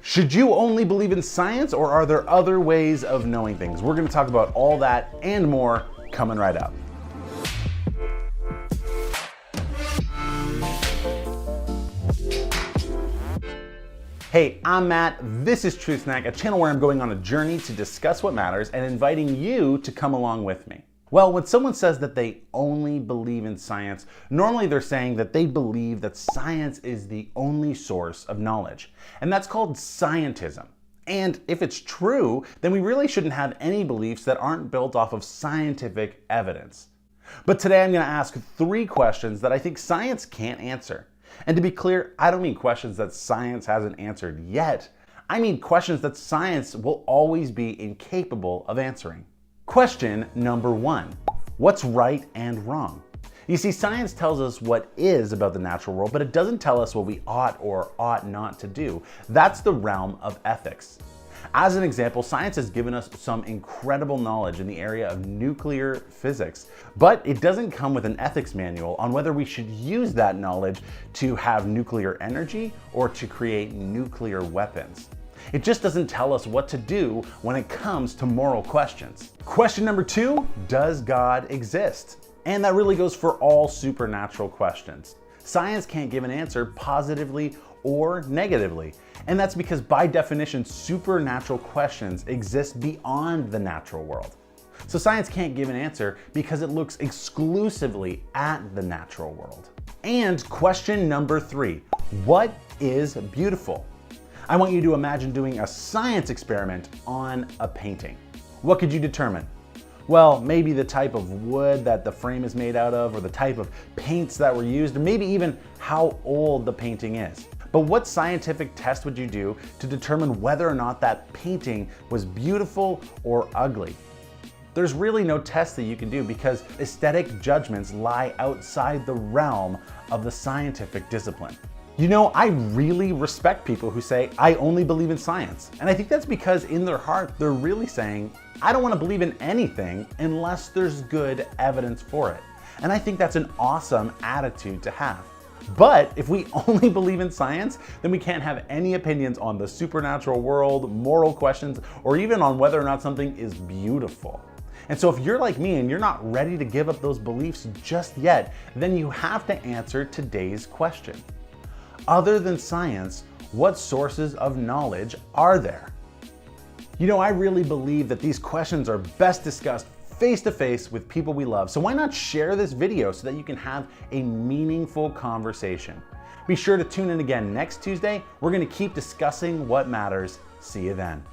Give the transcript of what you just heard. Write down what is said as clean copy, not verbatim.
Should you only believe in science, or are there other ways of knowing things? We're going to talk about all that and more coming right up. Hey, I'm Matt. This is Truth Snack, a channel where I'm going on a journey to discuss what matters and inviting you to come along with me. Well, when someone says that they only believe in science, normally they're saying that they believe that science is the only source of knowledge. And that's called scientism. And if it's true, then we really shouldn't have any beliefs that aren't built off of scientific evidence. But today I'm going to ask 3 questions that I think science can't answer. And to be clear, I don't mean questions that science hasn't answered yet. I mean questions that science will always be incapable of answering. Question number 1. What's right and wrong? You see, science tells us what is about the natural world, but it doesn't tell us what we ought or ought not to do. That's the realm of ethics. As an example, science has given us some incredible knowledge in the area of nuclear physics, but it doesn't come with an ethics manual on whether we should use that knowledge to have nuclear energy or to create nuclear weapons. It just doesn't tell us what to do when it comes to moral questions. Question number 2, does God exist? And that really goes for all supernatural questions. Science can't give an answer positively or negatively. And that's because by definition, supernatural questions exist beyond the natural world. So science can't give an answer because it looks exclusively at the natural world. And question number 3, what is beautiful? I want you to imagine doing a science experiment on a painting. What could you determine? Well, maybe the type of wood that the frame is made out of, or the type of paints that were used, or maybe even how old the painting is. But what scientific test would you do to determine whether or not that painting was beautiful or ugly? There's really no test that you can do because aesthetic judgments lie outside the realm of the scientific discipline. You know, I really respect people who say, I only believe in science. And I think that's because in their heart, they're really saying, I don't want to believe in anything unless there's good evidence for it. And I think that's an awesome attitude to have. But if we only believe in science, then we can't have any opinions on the supernatural world, moral questions, or even on whether or not something is beautiful. And so if you're like me and you're not ready to give up those beliefs just yet, then you have to answer today's question. Other than science, what sources of knowledge are there? You know, I really believe that these questions are best discussed face-to-face with people we love. So why not share this video so that you can have a meaningful conversation? Be sure to tune in again next Tuesday. We're going to keep discussing what matters. See you then.